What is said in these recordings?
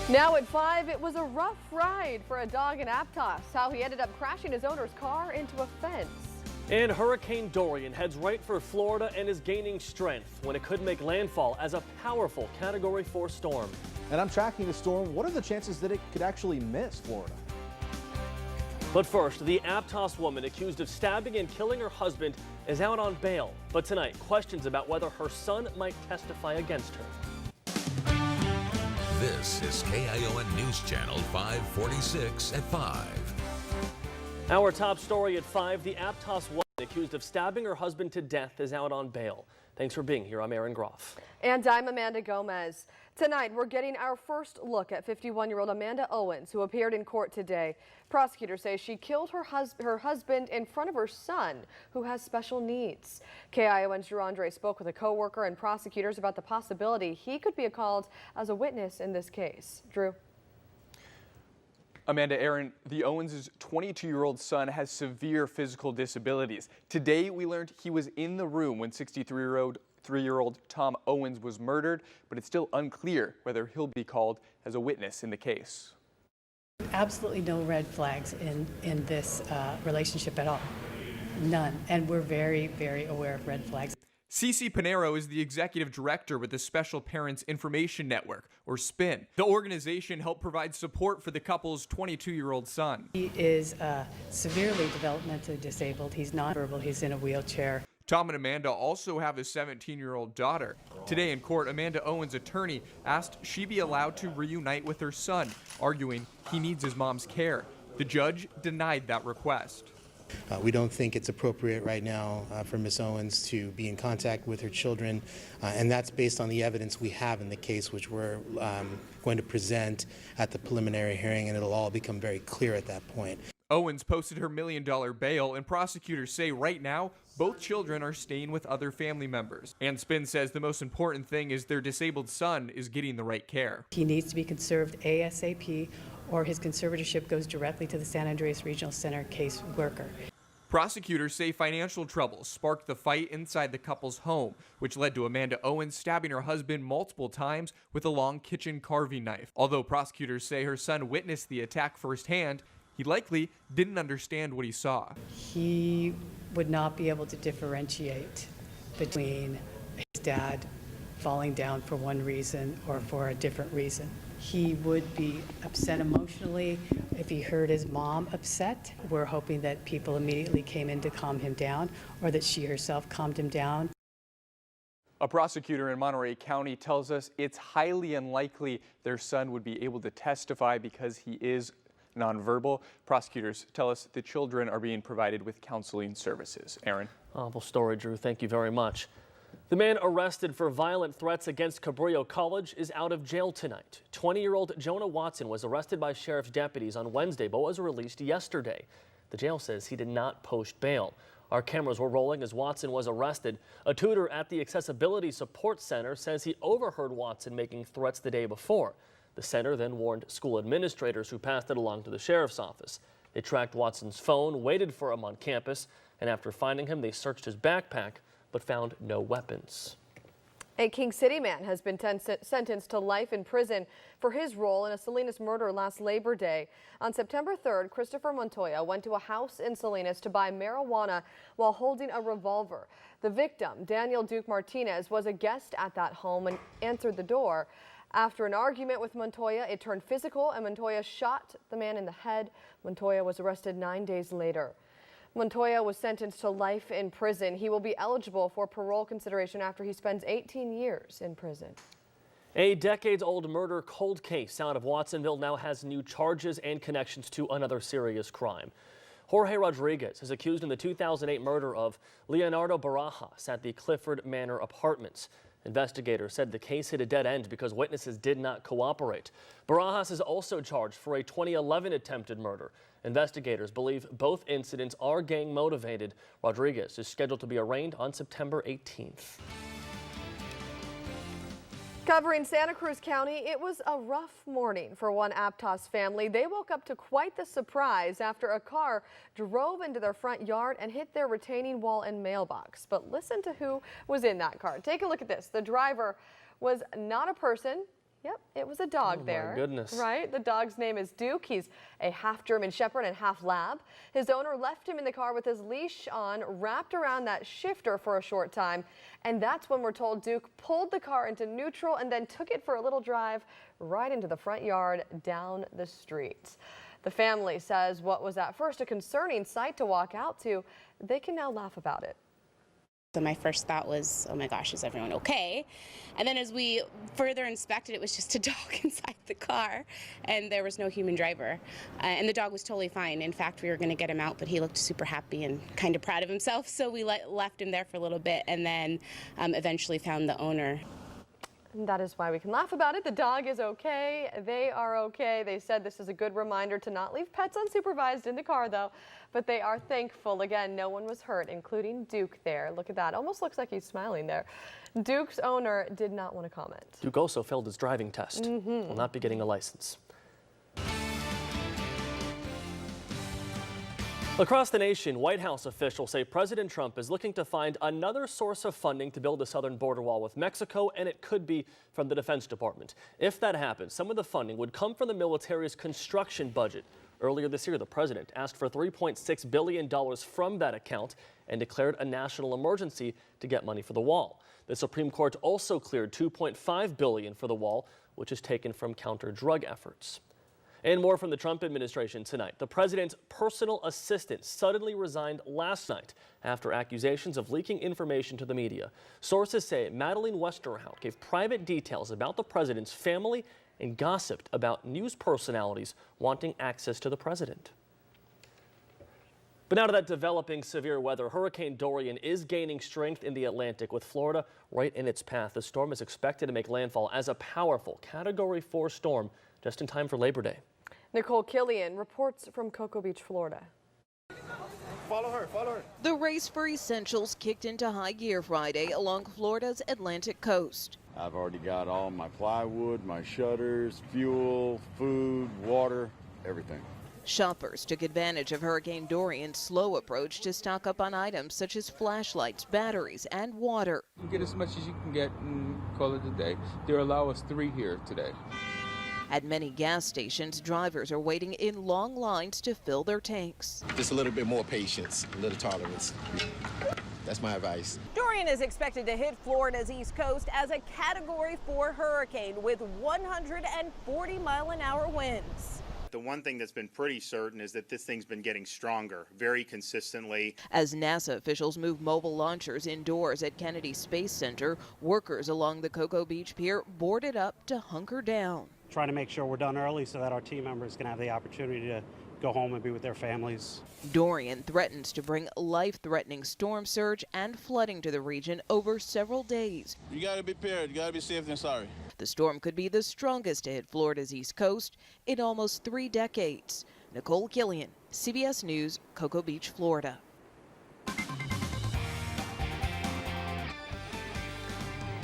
Now at 5, it was a rough ride for a dog in Aptos. How he ended up crashing his owner's car into a fence. And Hurricane Dorian heads right for Florida and is gaining strength when it could make landfall as a powerful Category 4 storm. And I'm tracking the storm. What are the chances that it could actually miss Florida? But first, the Aptos woman accused of stabbing and killing her husband is out on bail. But tonight, questions about whether her son might testify against her. This is KION News Channel 546 at 5. Our top story at 5, the Aptos woman accused of stabbing her husband to death is out on bail. Thanks for being here. I'm Aaron Groff. And I'm Amanda Gomez. Tonight, we're getting our first look at 51-year-old Amanda Owens, who appeared in court today. Prosecutors say she killed her husband in front of her son, who has special needs. KION's Drew Andre spoke with a co-worker and prosecutors about the possibility he could be called as a witness in this case. Drew. Amanda, Aaron, the Owens' 22-year-old son has severe physical disabilities. Today, we learned he was in the room when 63-year-old Tom Owens was murdered, but it's still unclear whether he'll be called as a witness in the case. Absolutely no red flags in this relationship at all. None. And we're very, very aware of red flags. Cece Pinero is the executive director with the Special Parents Information Network, or SPIN. The organization helped provide support for the couple's 22-year-old son. He is severely developmentally disabled. He's nonverbal. He's in a wheelchair. Tom and Amanda also have a 17-year-old daughter. Today in court, Amanda Owens' attorney asked she be allowed to reunite with her son, arguing he needs his mom's care. The judge denied that request. We don't think it's appropriate right now for Ms. Owens to be in contact with her children, and that's based on the evidence we have in the case, which we're going to present at the preliminary hearing, and it'll all become very clear at that point. Owens posted her $1 million bail, and prosecutors say right now both children are staying with other family members. And Spin says the most important thing is their disabled son is getting the right care. He needs to be conserved ASAP, or his conservatorship goes directly to the San Andreas Regional Center case worker. Prosecutors say financial troubles sparked the fight inside the couple's home, which led to Amanda Owens stabbing her husband multiple times with a long kitchen carving knife. Although prosecutors say her son witnessed the attack firsthand, he likely didn't understand what he saw. He would not be able to differentiate between his dad falling down for one reason or for a different reason. He would be upset emotionally if he heard his mom upset. We're hoping that people immediately came in to calm him down, or that she herself calmed him down. A prosecutor in Monterey County tells us it's highly unlikely their son would be able to testify because he is nonverbal. Prosecutors tell us the children are being provided with counseling services. Aaron. Awful story, Drew. Thank you very much. The man arrested for violent threats against Cabrillo College is out of jail tonight. 20-year-old Jonah Watson was arrested by sheriff's deputies on Wednesday, but was released yesterday. The jail says he did not post bail. Our cameras were rolling as Watson was arrested. A tutor at the Accessibility Support Center says he overheard Watson making threats the day before. The center then warned school administrators, who passed it along to the sheriff's office. They tracked Watson's phone, waited for him on campus, and after finding him, they searched his backpack, but found no weapons. A King City man has been sentenced to life in prison for his role in a Salinas murder last Labor Day. On September 3rd, Christopher Montoya went to a house in Salinas to buy marijuana while holding a revolver. The victim, Daniel Duke Martinez, was a guest at that home and answered the door. After an argument with Montoya, it turned physical and Montoya shot the man in the head. Montoya was arrested 9 days later. Montoya was sentenced to life in prison. He will be eligible for parole consideration after he spends 18 years in prison. A decades-old murder cold case out of Watsonville now has new charges and connections to another serious crime. Jorge Rodriguez is accused in the 2008 murder of Leonardo Barajas at the Clifford Manor Apartments. Investigators said the case hit a dead end because witnesses did not cooperate. Barajas is also charged for a 2011 attempted murder. Investigators believe both incidents are gang-motivated. Rodriguez is scheduled to be arraigned on September 18th. Covering Santa Cruz County, it was a rough morning for one Aptos family. They woke up to quite the surprise after a car drove into their front yard and hit their retaining wall and mailbox. But listen to who was in that car. Take a look at this. The driver was not a person. Yep, it was a dog there. My goodness. Right? The dog's name is Duke. He's a half German Shepherd and half Lab. His owner left him in the car with his leash on, wrapped around that shifter for a short time. And that's when we're told Duke pulled the car into neutral and then took it for a little drive right into the front yard down the street. The family says what was at first a concerning sight to walk out to, they can now laugh about it. So my first thought was, oh my gosh, is everyone okay? And then as we further inspected, it was just a dog inside the car, and there was no human driver. And the dog was totally fine. In fact, we were going to get him out, but he looked super happy and kind of proud of himself, so we left him there for a little bit and then eventually found the owner. And that is why we can laugh about it. The dog is okay. They are okay. They said this is a good reminder to not leave pets unsupervised in the car, though. But they are thankful. Again, no one was hurt, including Duke there. Look at that. Almost looks like he's smiling there. Duke's owner did not want to comment. Duke also failed his driving test. Will not be getting a license. Across the nation, White House officials say President Trump is looking to find another source of funding to build a southern border wall with Mexico, and it could be from the Defense Department. If that happens, some of the funding would come from the military's construction budget. Earlier this year, the president asked for $3.6 billion from that account and declared a national emergency to get money for the wall. The Supreme Court also cleared $2.5 billion for the wall, which is taken from counter-drug efforts. And more from the Trump administration tonight. The president's personal assistant suddenly resigned last night after accusations of leaking information to the media. Sources say Madeleine Westerhout gave private details about the president's family and gossiped about news personalities wanting access to the president. But now to that developing severe weather. Hurricane Dorian is gaining strength in the Atlantic with Florida right in its path. The storm is expected to make landfall as a powerful Category 4 storm just in time for Labor Day. Nicole Killian reports from Cocoa Beach, Florida. Follow her, follow her. The race for essentials kicked into high gear Friday along Florida's Atlantic coast. I've already got all my plywood, my shutters, fuel, food, water, everything. Shoppers took advantage of Hurricane Dorian's slow approach to stock up on items such as flashlights, batteries, and water. You get as much as you can get and call it a day. They allow us 3 here today. At many gas stations, drivers are waiting in long lines to fill their tanks. Just a little bit more patience, a little tolerance. That's my advice. Dorian is expected to hit Florida's east coast as a Category 4 hurricane with 140-mile-an-hour winds. The one thing that's been pretty certain is that this thing's been getting stronger very consistently. As NASA officials move mobile launchers indoors at Kennedy Space Center, workers along the Cocoa Beach Pier boarded up to hunker down. Trying to make sure we're done early so that our team members can have the opportunity to go home and be with their families. Dorian threatens to bring life-threatening storm surge and flooding to the region over several days. You got to be prepared. You got to be safe than sorry. The storm could be the strongest to hit Florida's east coast in almost 3 decades. Nicole Killian, CBS News, Cocoa Beach, Florida.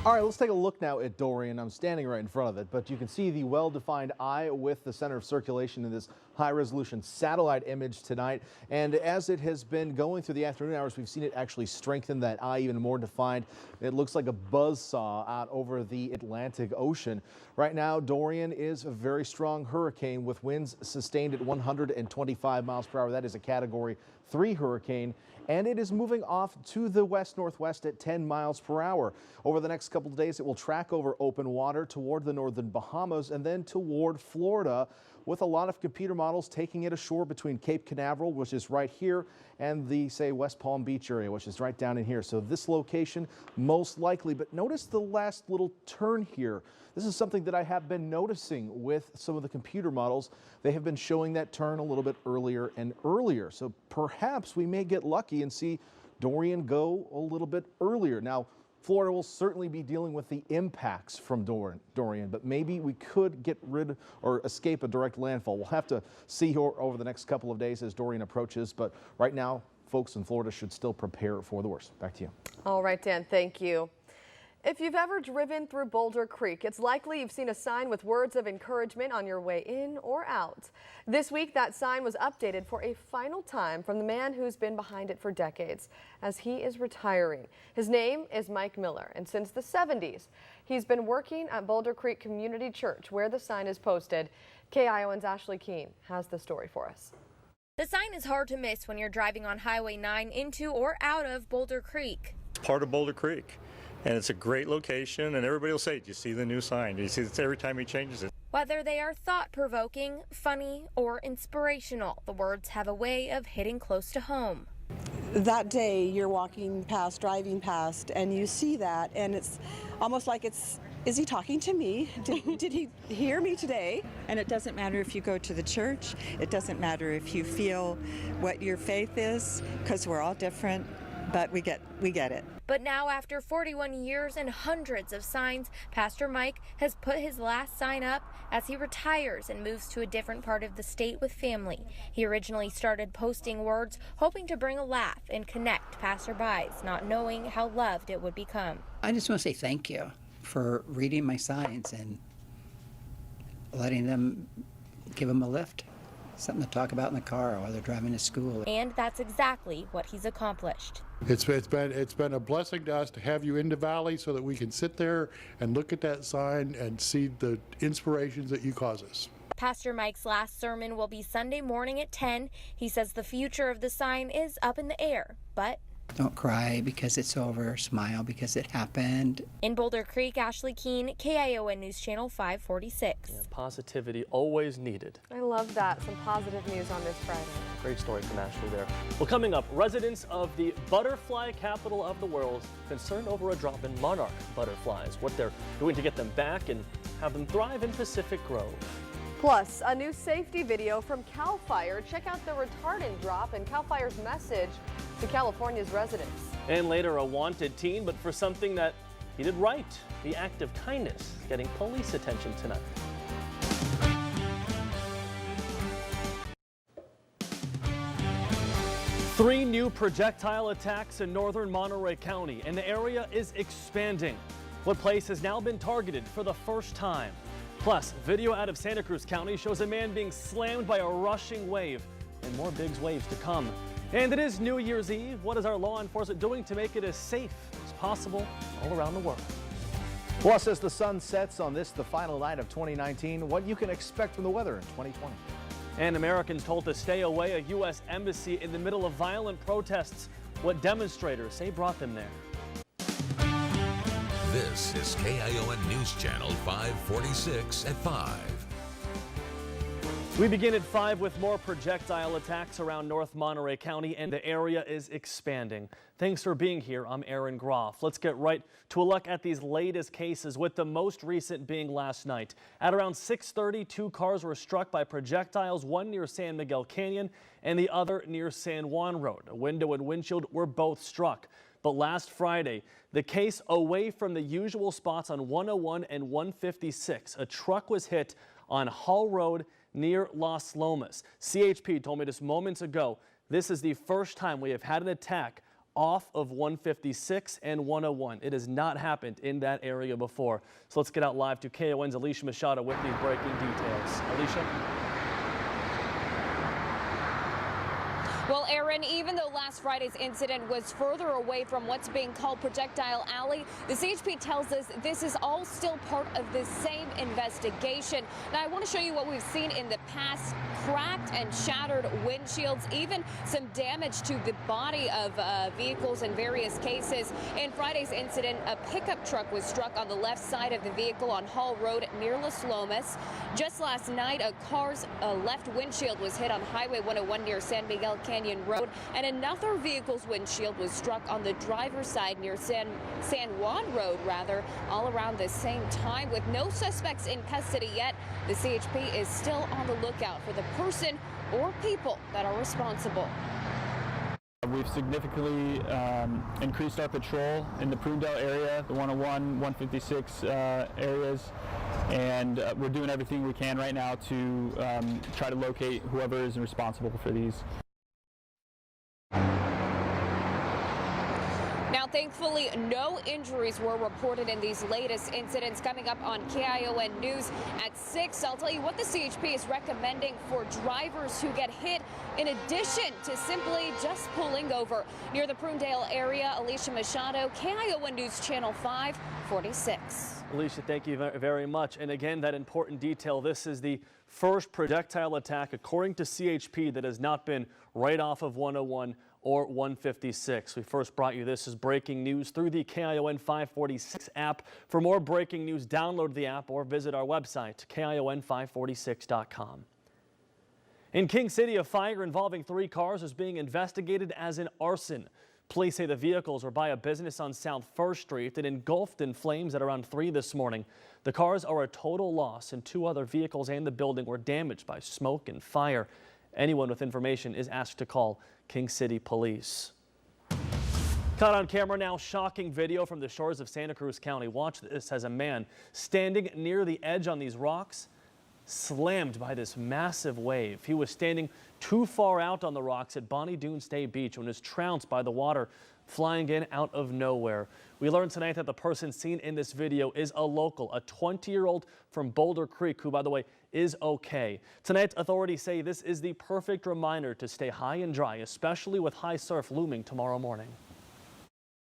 All right, let's take a look now at Dorian. I'm standing right in front of it, but you can see the well-defined eye with the center of circulation in this high-resolution satellite image tonight. And as it has been going through the afternoon hours, we've seen it actually strengthen that eye even more defined. It looks like a buzzsaw out over the Atlantic Ocean. Right now, Dorian is a very strong hurricane with winds sustained at 125 miles per hour. That is a Category 3 hurricane. And it is moving off to the west-northwest at 10 miles per hour. Over the next couple of days, it will track over open water toward the northern Bahamas and then toward Florida, with a lot of computer models taking it ashore between Cape Canaveral, which is right here, and the, say, West Palm Beach area, which is right down in here. So this location, most likely. But notice the last little turn here. This is something that I have been noticing with some of the computer models. They have been showing that turn a little bit earlier and earlier. So perhaps we may get lucky and see Dorian go a little bit earlier. Now, Florida will certainly be dealing with the impacts from Dorian, but maybe we could get rid or escape a direct landfall. We'll have to see over the next couple of days as Dorian approaches, but right now, folks in Florida should still prepare for the worst. Back to you. All right, Dan, thank you. If you've ever driven through Boulder Creek, it's likely you've seen a sign with words of encouragement on your way in or out. This week, that sign was updated for a final time from the man who's been behind it for decades, as he is retiring. His name is Mike Miller, and since the 70s, he's been working at Boulder Creek Community Church, where the sign is posted. KION's Ashley Keene has the story for us. The sign is hard to miss when you're driving on Highway 9 into or out of Boulder Creek. It's part of Boulder Creek, and it's a great location, and everybody will say, do you see the new sign? Do you see this every time he changes it? Whether they are thought-provoking, funny, or inspirational, the words have a way of hitting close to home. That day you're walking past, driving past, and you see that, and it's almost like is he talking to me? Did he hear me today? And it doesn't matter if you go to the church, it doesn't matter if you feel what your faith is, because we're all different, but we get it. But now, after 41 years and hundreds of signs, Pastor Mike has put his last sign up as he retires and moves to a different part of the state with family. He originally started posting words, hoping to bring a laugh and connect passerbys, not knowing how loved it would become. I just want to say thank you for reading my signs and letting them give them a lift. Something to talk about in the car while they're driving to school. And that's exactly what he's accomplished. It's been a blessing to us to have you in the valley so that we can sit there and look at that sign and see the inspirations that you cause us. Pastor Mike's last sermon will be Sunday morning at 10. He says the future of the sign is up in the air, but don't cry because it's over, smile because it happened. In Boulder Creek, Ashley Keene, KION News Channel 546. Yeah, positivity always needed. I love that. Some positive news on this Friday. Great story from Ashley there. Well, coming up, residents of the butterfly capital of the world concerned over a drop in monarch butterflies, what they're doing to get them back and have them thrive in Pacific Grove. Plus, a new safety video from CAL FIRE. Check out the retardant drop and CAL FIRE's message to California's residents. And later, a wanted teen, but for something that he did right, the act of kindness, getting police attention tonight. Three new projectile attacks in northern Monterey County, and the area is expanding. What place has now been targeted for the first time? Plus, video out of Santa Cruz County shows a man being slammed by a rushing wave, and more big waves to come. And it is New Year's Eve. What is our law enforcement doing to make it as safe as possible all around the world? Plus, as the sun sets on this, the final night of 2019, what you can expect from the weather in 2020. And Americans told to stay away, a U.S. embassy in the middle of violent protests. What demonstrators say brought them there. This is KION News Channel 546 at 5. We begin at 5 with more projectile attacks around North Monterey County, and the area is expanding. Thanks for being here. I'm Aaron Groff. Let's get right to a look at these latest cases, with the most recent being last night. At around 6:30, 2 cars were struck by projectiles, one near San Miguel Canyon and the other near San Juan Road. A window and windshield were both struck. But last Friday, the case away from the usual spots on 101 and 156, a truck was hit on Hall Road near Las Lomas. CHP told me just moments ago, this is the first time we have had an attack off of 156 and 101. It has not happened in that area before. So let's get out live to KON's Alicia Machado with these breaking details. Alicia? Well, Aaron, even though last Friday's incident was further away from what's being called Projectile Alley, the CHP tells us this is all still part of the same investigation. Now, I want to show you what we've seen in the past: cracked and shattered windshields, even some damage to the body of vehicles in various cases. In Friday's incident, a pickup truck was struck on the left side of the vehicle on Hall Road near Las Lomas. Just last night, a car's left windshield was hit on Highway 101 near San Miguel Canyon Road, and another vehicle's windshield was struck on the driver's side near San Juan Road, all around the same time. With no suspects in custody yet, the CHP is still on the lookout for the person or people that are responsible. We've significantly increased our patrol in the Prunedale area, the 101, 156 areas, and we're doing everything we can right now to try to locate whoever is responsible for these. Now, Now, thankfully, no injuries were reported in these latest incidents. Coming up on KION News at 6, I'll tell you what the CHP is recommending for drivers who get hit in addition to simply just pulling over. Near the Prunedale area, Alicia Machado, KION News Channel 546. Alicia, thank you very much. And again, that important detail, this is the first projectile attack, according to CHP, that has not been right off of 101 or 156. We first brought you this as breaking news through the KION 546 app. For more breaking news, download the app or visit our website, KION546.com. In King City, a fire involving 3 cars is being investigated as an arson. Police say the vehicles were by a business on South First Street and engulfed in flames at around 3 this morning. The cars are a total loss, and 2 other vehicles and the building were damaged by smoke and fire. Anyone with information is asked to call King City Police. Caught on camera now, shocking video from the shores of Santa Cruz County. Watch this as a man standing near the edge on these rocks slammed by this massive wave. He was standing too far out on the rocks at Bonnie Doon State Beach when he was trounced by the water flying in out of nowhere. We learned tonight that the person seen in this video is a local, a 20-year-old from Boulder Creek, who, by the way, is okay. Tonight, authorities say this is the perfect reminder to stay high and dry, especially with high surf looming tomorrow morning.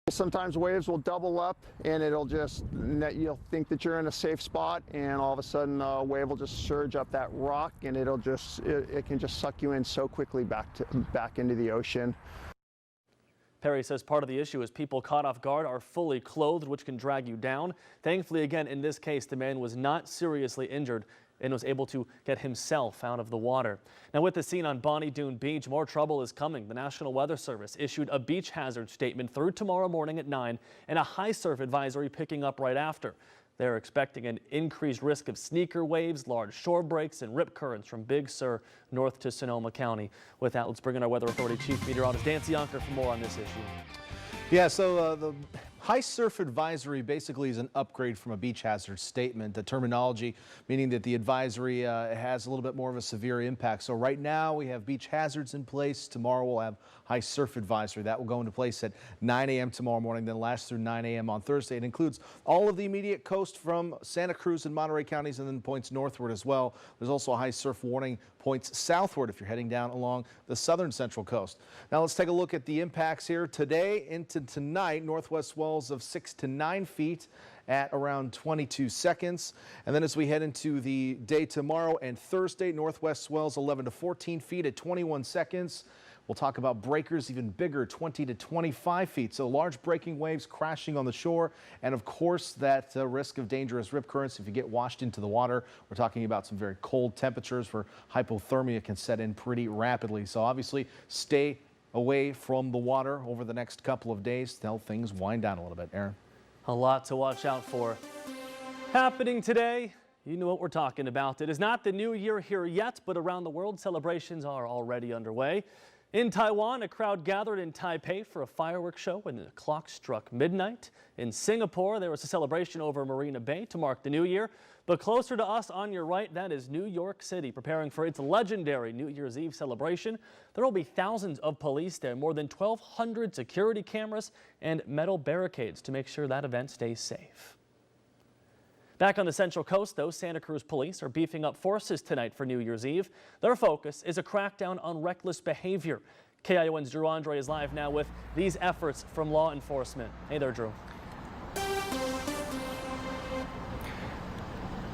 Sometimes waves will double up and it'll just, you'll think that you're in a safe spot, and all of a sudden a wave will just surge up that rock, and it can just suck you in so quickly back into the ocean. Perry says part of the issue is people caught off guard are fully clothed, which can drag you down. Thankfully, again, in this case, the man was not seriously injured and was able to get himself out of the water. Now, with the scene on Bonnie Doon Beach, more trouble is coming. The National Weather Service issued a beach hazard statement through tomorrow morning at 9 and a high surf advisory picking up right after. They're expecting an increased risk of sneaker waves, large shore breaks, and rip currents from Big Sur north to Sonoma County. With that, let's bring in our Weather Authority Chief Meteorologist Nancy Yonker for more on this issue. Yeah, so the high surf advisory basically is an upgrade from a beach hazard statement. The terminology meaning that the advisory has a little bit more of a severe impact. So right now we have beach hazards in place. Tomorrow we'll have high surf advisory. That will go into place at 9 a.m. tomorrow morning, then last through 9 a.m. on Thursday. It includes all of the immediate coast from Santa Cruz and Monterey counties, and then points northward as well. There's also a high surf warning points southward if you're heading down along the southern central coast. Now let's take a look at the impacts here today into tonight. Northwest swells of 6 to 9 feet at around 22 seconds. And then as we head into the day tomorrow and Thursday, northwest swells 11 to 14 feet at 21 seconds. We'll talk about breakers even bigger, 20 to 25 feet. So large breaking waves crashing on the shore. And of course, that risk of dangerous rip currents if you get washed into the water. We're talking about some very cold temperatures where hypothermia can set in pretty rapidly. So obviously stay away from the water over the next couple of days till things wind down a little bit. Aaron. A lot to watch out for. Happening today, you know what we're talking about. It is not the new year here yet, but around the world, celebrations are already underway. In Taiwan, a crowd gathered in Taipei for a fireworks show when the clock struck midnight. In Singapore, there was a celebration over Marina Bay to mark the new year. But closer to us on your right, that is New York City, preparing for its legendary New Year's Eve celebration. There will be thousands of police there, more than 1,200 security cameras and metal barricades to make sure that event stays safe. Back on the Central Coast, though, Santa Cruz police are beefing up forces tonight for New Year's Eve. Their focus is a crackdown on reckless behavior. KION's Drew Andre is live now with these efforts from law enforcement. Hey there, Drew.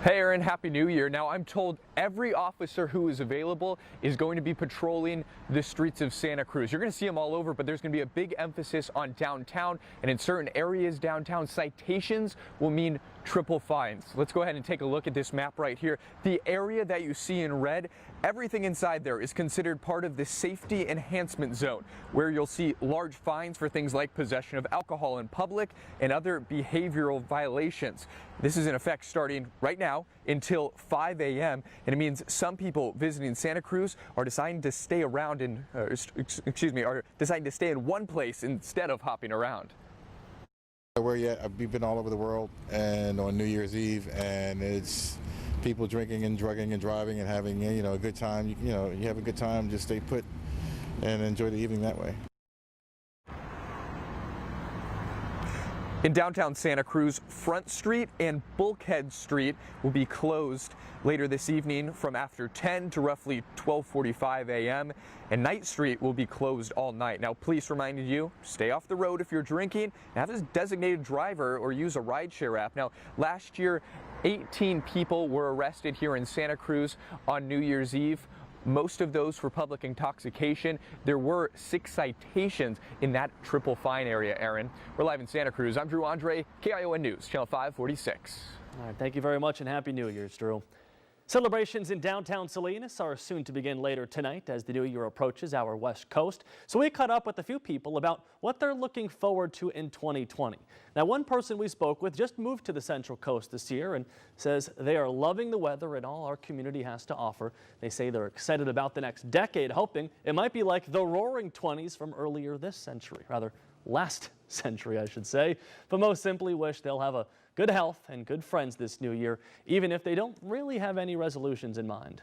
Hey Aaron, Happy New Year. Now I'm told every officer who is available is going to be patrolling the streets of Santa Cruz. You're going to see them all over, but there's going to be a big emphasis on downtown, and in certain areas downtown, citations will mean triple fines. Let's go ahead and take a look at this map right here. The area that you see in red, everything inside there is considered part of the safety enhancement zone, where you'll see large fines for things like possession of alcohol in public and other behavioral violations. This is in effect starting right now until 5 a.m. and it means some people visiting Santa Cruz are deciding to stay around in, are deciding to stay in one place instead of hopping around. We've been all over the world and on New Year's Eve, and it's people drinking and drugging and driving and having a good time. You have a good time, just stay put and enjoy the evening that way. In downtown Santa Cruz, Front Street and Bulkhead Street will be closed later this evening from after 10 to roughly 12:45 a.m. and Night Street will be closed all night. Now, police reminded you, stay off the road if you're drinking, have a designated driver or use a rideshare app. Now, last year, 18 people were arrested here in Santa Cruz on New Year's Eve. Most of those for public intoxication. There were 6 citations in that triple fine area, Aaron. We're live in Santa Cruz. I'm Drew Andre, KION News, Channel 546. All right, thank you very much and Happy New Year's, Drew. Celebrations in downtown Salinas are soon to begin later tonight as the new year approaches our west coast. So we caught up with a few people about what they're looking forward to in 2020. Now, one person we spoke with just moved to the Central Coast this year and says they are loving the weather and all our community has to offer. They say they're excited about the next decade, hoping it might be like the roaring 20s from earlier this century, rather last century, I should say. But most simply wish they'll have a good health and good friends this new year, even if they don't really have any resolutions in mind.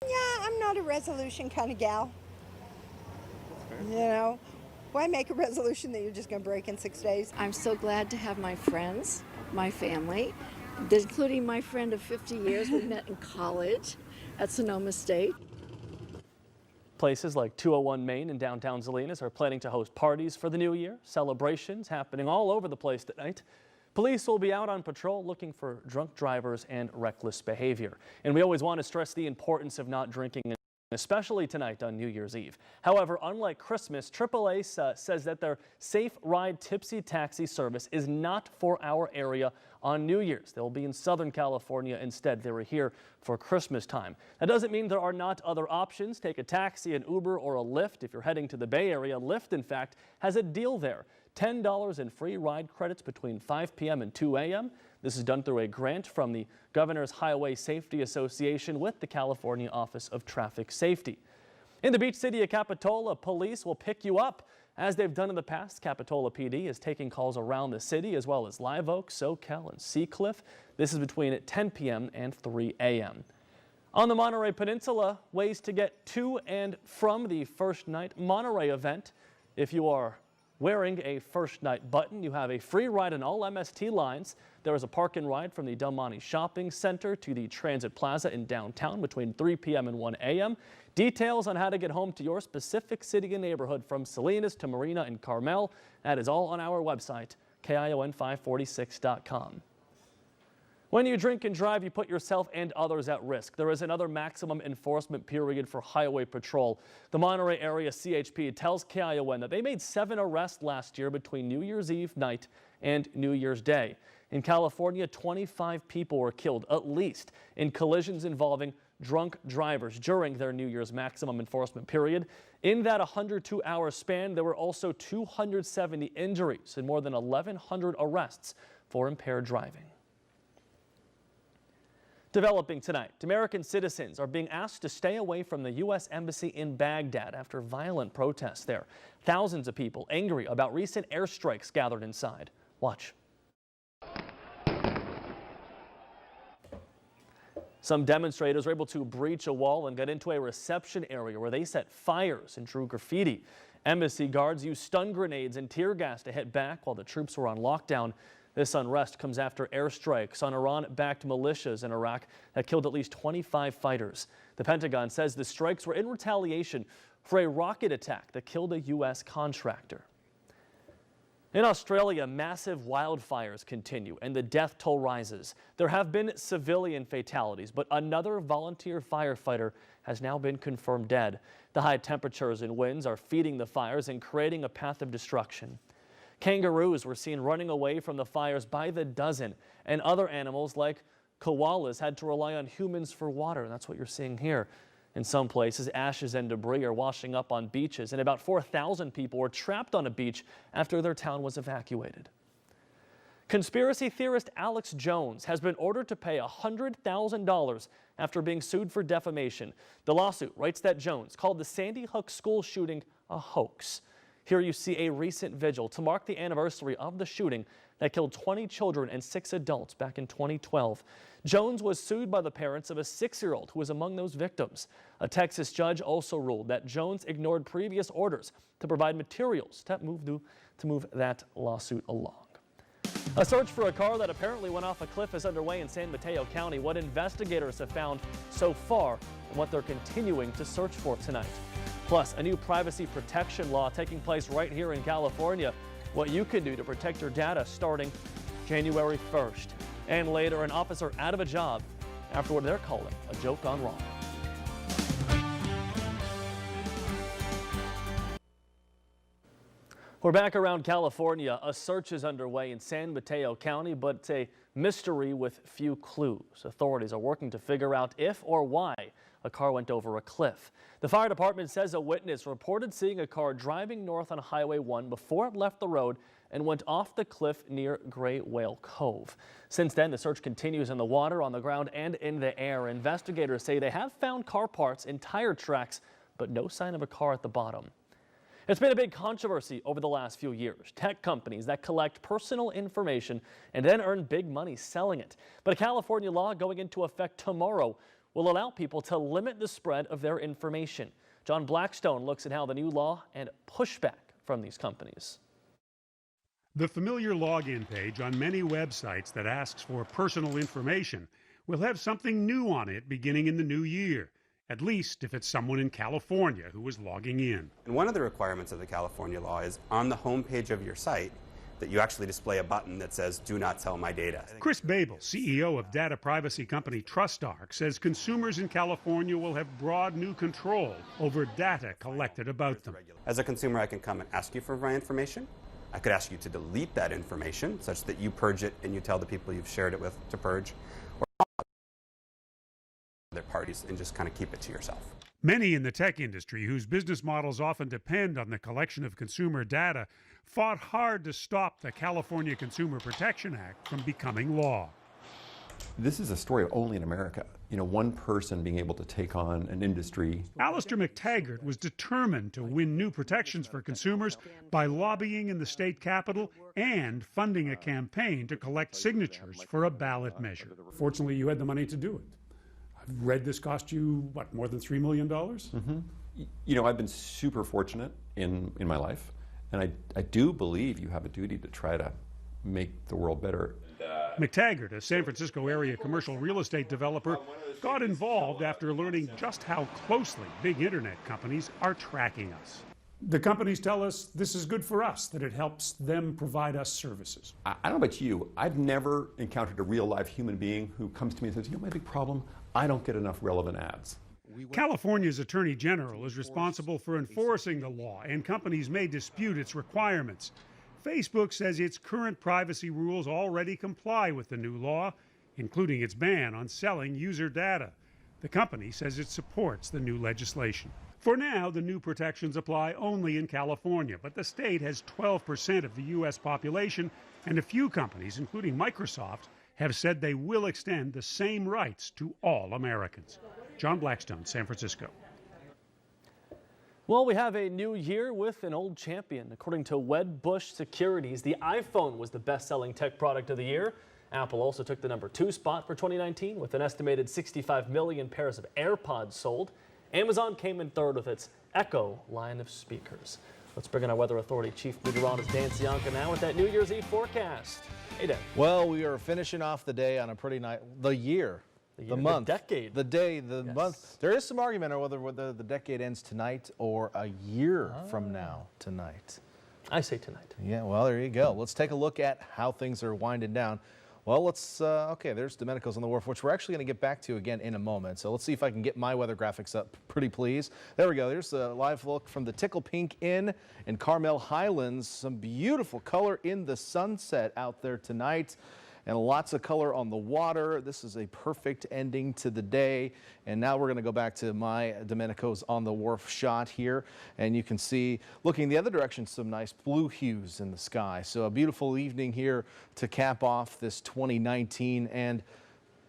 Yeah, I'm not a resolution kind of gal. You know, why make a resolution that you're just going to break in 6 days? I'm so glad to have my friends, my family, including my friend of 50 years. We met in college at Sonoma State. Places like 201 Main in downtown Salinas are planning to host parties for the new year, celebrations happening all over the place tonight. Police will be out on patrol looking for drunk drivers and reckless behavior. And we always want to stress the importance of not drinking, especially tonight on New Year's Eve. However, unlike Christmas, AAA says that their Safe Ride Tipsy Taxi service is not for our area on New Year's. They'll be in Southern California instead. They were here for Christmas time. That doesn't mean there are not other options. Take a taxi, an Uber, or a Lyft. If you're heading to the Bay Area, Lyft, in fact, has a deal there. $10 in free ride credits between 5 p.m. and 2 a.m. This is done through a grant from the Governor's Highway Safety Association with the California Office of Traffic Safety. In the beach city of Capitola, police will pick you up. As they've done in the past, Capitola PD is taking calls around the city as well as Live Oak, Soquel, and Seacliff. This is between 10 p.m. and 3 a.m. On the Monterey Peninsula, ways to get to and from the First Night Monterey event. If you are wearing a First Night button, you have a free ride on all MST lines. There is a park and ride from the Del Monte Shopping Center to the Transit Plaza in downtown between 3 p.m. and 1 a.m. Details on how to get home to your specific city and neighborhood from Salinas to Marina and Carmel, that is all on our website, KION546.com. When you drink and drive, you put yourself and others at risk. There is another maximum enforcement period for highway patrol. The Monterey area CHP tells KION that they made 7 arrests last year between New Year's Eve night and New Year's Day. In California, 25 people were killed, at least, in collisions involving drunk drivers during their New Year's maximum enforcement period. In that 102-hour span, there were also 270 injuries and more than 1,100 arrests for impaired driving. Developing tonight, American citizens are being asked to stay away from the U.S. Embassy in Baghdad after violent protests there. Thousands of people angry about recent airstrikes gathered inside. Watch. Some demonstrators were able to breach a wall and get into a reception area where they set fires and drew graffiti. Embassy guards used stun grenades and tear gas to hit back while the troops were on lockdown. This unrest comes after airstrikes on Iran-backed militias in Iraq that killed at least 25 fighters. The Pentagon says the strikes were in retaliation for a rocket attack that killed a U.S. contractor. In Australia, massive wildfires continue and the death toll rises. There have been civilian fatalities, but another volunteer firefighter has now been confirmed dead. The high temperatures and winds are feeding the fires and creating a path of destruction. Kangaroos were seen running away from the fires by the dozen, and other animals like koalas had to rely on humans for water. That's what you're seeing here. In some places, ashes and debris are washing up on beaches, and about 4,000 people were trapped on a beach after their town was evacuated. Conspiracy theorist Alex Jones has been ordered to pay $100,000 after being sued for defamation. The lawsuit writes that Jones called the Sandy Hook school shooting a hoax. Here you see a recent vigil to mark the anniversary of the shooting that killed 20 children and 6 adults back in 2012. Jones was sued by the parents of a 6-year-old who was among those victims. A Texas judge also ruled that Jones ignored previous orders to provide materials to move that lawsuit along. A search for a car that apparently went off a cliff is underway in San Mateo County. What investigators have found so far and what they're continuing to search for tonight. Plus, a new privacy protection law taking place right here in California. What you can do to protect your data starting January 1st. And later, an officer out of a job after what they're calling a joke gone wrong. We're back around California. A search is underway in San Mateo County, but it's a mystery with few clues. Authorities are working to figure out if or why a car went over a cliff. The fire department says a witness reported seeing a car driving north on Highway 1 before it left the road and went off the cliff near Gray Whale Cove. Since then, the search continues in the water, on the ground, and in the air. Investigators say they have found car parts and tire tracks, but no sign of a car at the bottom. It's been a big controversy over the last few years. Tech companies that collect personal information and then earn big money selling it. But a California law going into effect tomorrow will allow people to limit the spread of their information. John Blackstone looks at how the new law and pushback from these companies. The familiar login page on many websites that asks for personal information will have something new on it beginning in the new year. At least if it's someone in California who is logging in. And one of the requirements of the California law is on the home page of your site that you actually display a button that says, "Do not sell my data." Chris Babel, CEO of data privacy company TrustArc, says consumers in California will have broad new control over data collected about them. As a consumer, I can come and ask you for my information. I could ask you to delete that information such that you purge it and you tell the people you've shared it with to purge. Other parties and just kind of keep it to yourself. Many in the tech industry, whose business models often depend on the collection of consumer data, fought hard to stop the California Consumer Protection Act from becoming law. This is a story of only in America. You know, one person being able to take on an industry. Alistair McTaggart was determined to win new protections for consumers by lobbying in the state capitol and funding a campaign to collect signatures for a ballot measure. Fortunately, you had the money to do it. I've read this cost you, what, more than $3 million? Mm-hmm. You know, I've been super fortunate in my life, and I do believe you have a duty to try to make the world better. McTaggart, a San Francisco area commercial real estate developer, got involved after learning just how closely big internet companies are tracking us. The companies tell us this is good for us, that it helps them provide us services. I don't know about you, I've never encountered a real live human being who comes to me and says, you know, my big problem, I don't get enough relevant ads. California's Attorney General is responsible for enforcing the law, and companies may dispute its requirements. Facebook says its current privacy rules already comply with the new law, including its ban on selling user data. The company says it supports the new legislation. For now, the new protections apply only in California, but the state has 12% of the U.S. population, and a few companies, including Microsoft, have said they will extend the same rights to all Americans. John Blackstone, San Francisco. Well, we have a new year with an old champion. According to Wedbush Securities, the iPhone was the best-selling tech product of the year. Apple also took the #2 spot for 2019 with an estimated 65 million pairs of AirPods sold. Amazon came in third with its Echo line of speakers. Let's bring in our Weather Authority Chief Meteorologist Dan Cianca now with that New Year's Eve forecast. Hey, Dan. Well, we are finishing off the day on a pretty nice, the year, the month, the decade, the day, the month. There is some argument on whether the decade ends tonight or a year from now tonight. I say tonight. Yeah, well, there you go. Let's take a look at how things are winding down. Well, let's, okay, there's Domenico's on the wharf, which we're actually going to get back to again in a moment. So let's see if I can get my weather graphics up, pretty please. There we go. There's a live look from the Tickle Pink Inn in Carmel Highlands. Some beautiful color in the sunset out there tonight, and lots of color on the water. This is a perfect ending to the day. And now we're going to go back to my Domenico's on the wharf shot here. And you can see, looking the other direction, some nice blue hues in the sky. So a beautiful evening here to cap off this 2019 and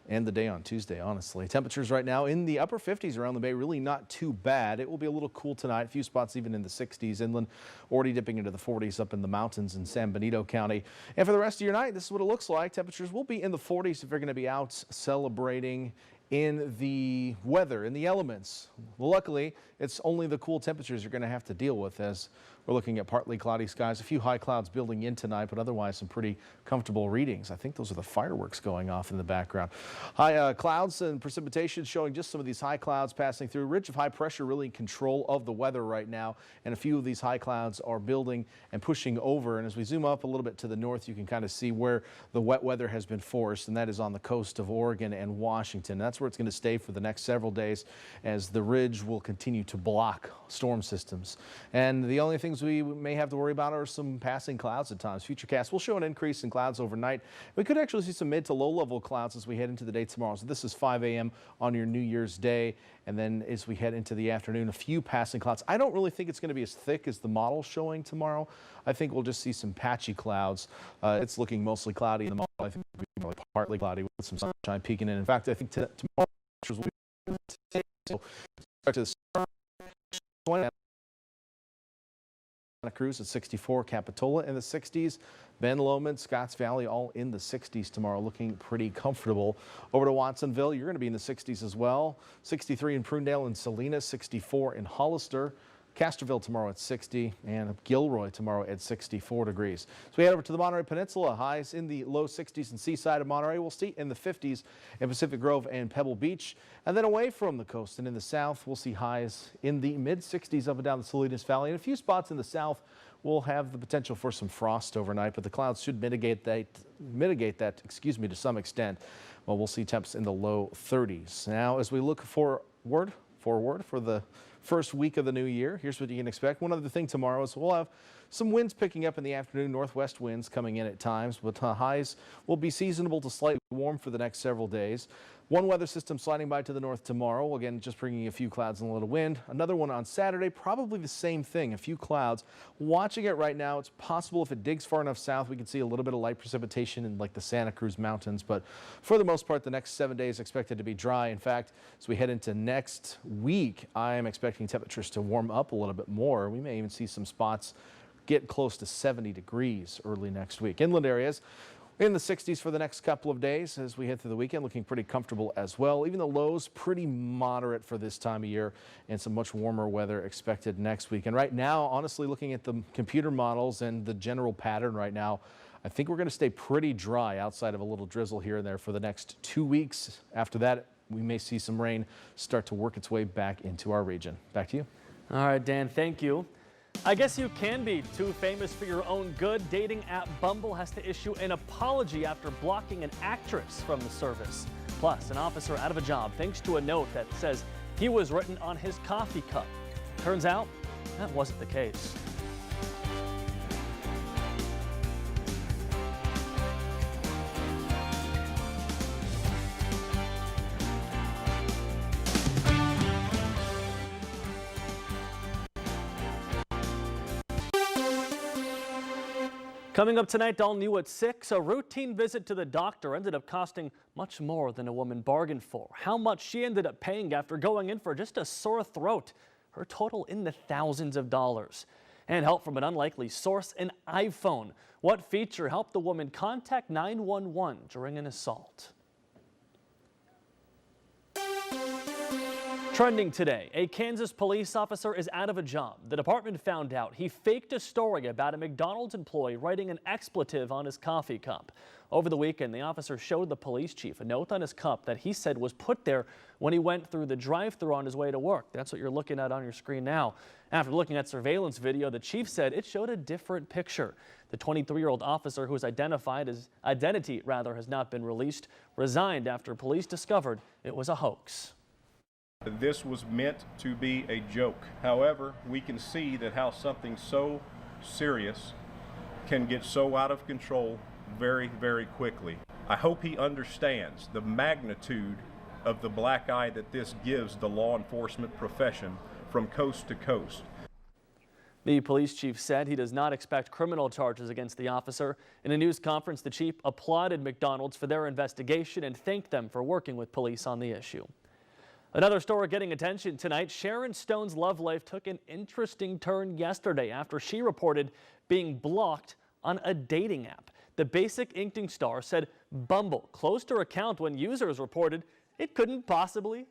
the day on Tuesday, honestly. Temperatures right now in the upper 50s around the bay, really not too bad. It will be a little cool tonight, a few spots even in the 60s inland, already dipping into the 40s up in the mountains in San Benito County. And for the rest of your night, this is what it looks like. Temperatures will be in the 40s if you're going to be out celebrating in the weather, in the elements. Well, luckily, it's only the cool temperatures you're going to have to deal with as we're looking at partly cloudy skies, a few high clouds building in tonight, but otherwise some pretty comfortable readings. I think those are the fireworks going off in the background. High clouds and precipitation showing just some of these high clouds passing through. Ridge of high pressure really in control of the weather right now, and a few of these high clouds are building and pushing over. And as we zoom up a little bit to the north, you can kind of see where the wet weather has been forced, and that is on the coast of Oregon and Washington. That's where it's going to stay for the next several days as the ridge will continue to block storm systems. And the only things we may have to worry about are some passing clouds at times. Futurecast will show an increase in clouds overnight. We could actually see some mid to low level clouds as we head into the day tomorrow. So this is 5 a.m. on your New Year's Day. And then as we head into the afternoon, a few passing clouds. I don't really think it's going to be as thick as the model showing tomorrow. I think we'll just see some patchy clouds. It's looking mostly cloudy in the model. I think it'll be partly cloudy with some sunshine peeking in. In fact, I think tomorrow will be today. So start to the Santa Cruz at 64, Capitola in the 60s, Ben Lomond, Scotts Valley all in the 60s tomorrow, looking pretty comfortable. Over to Watsonville, you're going to be in the 60s as well. 63 in Prunedale and Salinas, 64 in Hollister. Castroville tomorrow at 60, and Gilroy tomorrow at 64 degrees. So we head over to the Monterey Peninsula. Highs in the low 60s in Seaside of Monterey. We'll see in the 50s in Pacific Grove and Pebble Beach. And then away from the coast and in the south, we'll see highs in the mid 60s up and down the Salinas Valley. And a few spots in the south will have the potential for some frost overnight, but the clouds should mitigate that to some extent. Well, we'll see temps in the low 30s. Now, as we look forward for the first week of the new year, here's what you can expect. One other thing tomorrow is we'll have some winds picking up in the afternoon, northwest winds coming in at times, but highs will be seasonable to slightly warm for the next several days. One weather system sliding by to the north tomorrow, again just bringing a few clouds and a little wind. Another one on Saturday, probably the same thing, a few clouds. Watching it right now, it's possible if it digs far enough south, we can see a little bit of light precipitation in like the Santa Cruz Mountains, but for the most part, the next 7 days expected to be dry. In fact, as we head into next week, I am expecting temperatures to warm up a little bit more. We may even see some spots get close to 70 degrees early next week. Inland areas in the 60s for the next couple of days as we head through the weekend, looking pretty comfortable as well. Even the lows pretty moderate for this time of year, and some much warmer weather expected next week. And right now, honestly, looking at the computer models and the general pattern right now, I think we're going to stay pretty dry outside of a little drizzle here and there for the next 2 weeks. After that, we may see some rain start to work its way back into our region. Back to you. All right, Dan, thank you. I guess you can be too famous for your own good. Dating app Bumble has to issue an apology after blocking an actress from the service. Plus, an officer out of a job thanks to a note that says he was written on his coffee cup. Turns out that wasn't the case. Coming up tonight, all new at 6, a routine visit to the doctor ended up costing much more than a woman bargained for. How much she ended up paying after going in for just a sore throat. Her total in the thousands of dollars. And help from an unlikely source, an iPhone. What feature helped the woman contact 911 during an assault? Trending today, a Kansas police officer is out of a job. The department found out he faked a story about a McDonald's employee writing an expletive on his coffee cup. Over the weekend, the officer showed the police chief a note on his cup that he said was put there when he went through the drive-thru on his way to work. That's what you're looking at on your screen now. After looking at surveillance video, the chief said it showed a different picture. The 23-year-old officer, whose identity has not been released, resigned after police discovered it was a hoax. This was meant to be a joke. However, we can see that how something so serious can get so out of control very, very quickly. I hope he understands the magnitude of the black eye that this gives the law enforcement profession from coast to coast. The police chief said he does not expect criminal charges against the officer. In a news conference, the chief applauded McDonald's for their investigation and thanked them for working with police on the issue. Another story getting attention tonight. Sharon Stone's love life took an interesting turn yesterday after she reported being blocked on a dating app. The Basic Instinct star said Bumble closed her account when users reported it couldn't possibly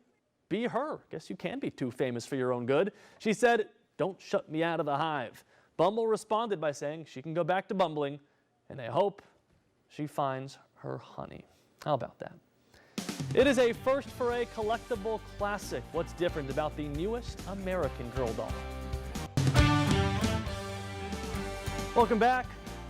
be her. Guess you can be too famous for your own good. She said, "Don't shut me out of the hive." Bumble responded by saying she can go back to bumbling, and they hope she finds her honey. How about that? It is a first for a collectible classic. What's different about the newest American Girl doll? Welcome back.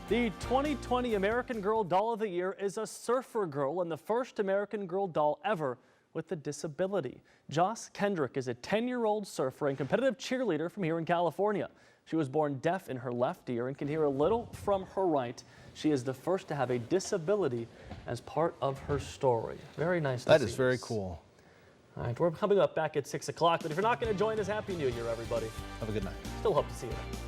The 2020 American Girl Doll of the Year is a surfer girl and the first American Girl doll ever with a disability. Joss Kendrick is a 10-year-old surfer and competitive cheerleader from here in California. She was born deaf in her left ear and can hear a little from her right. She is the first to have a disability as part of her story. Very nice to see. That is very cool. All right, we're coming up back at 6 o'clock, but if you're not going to join us, Happy New Year, everybody. Have a good night. Still hope to see you there.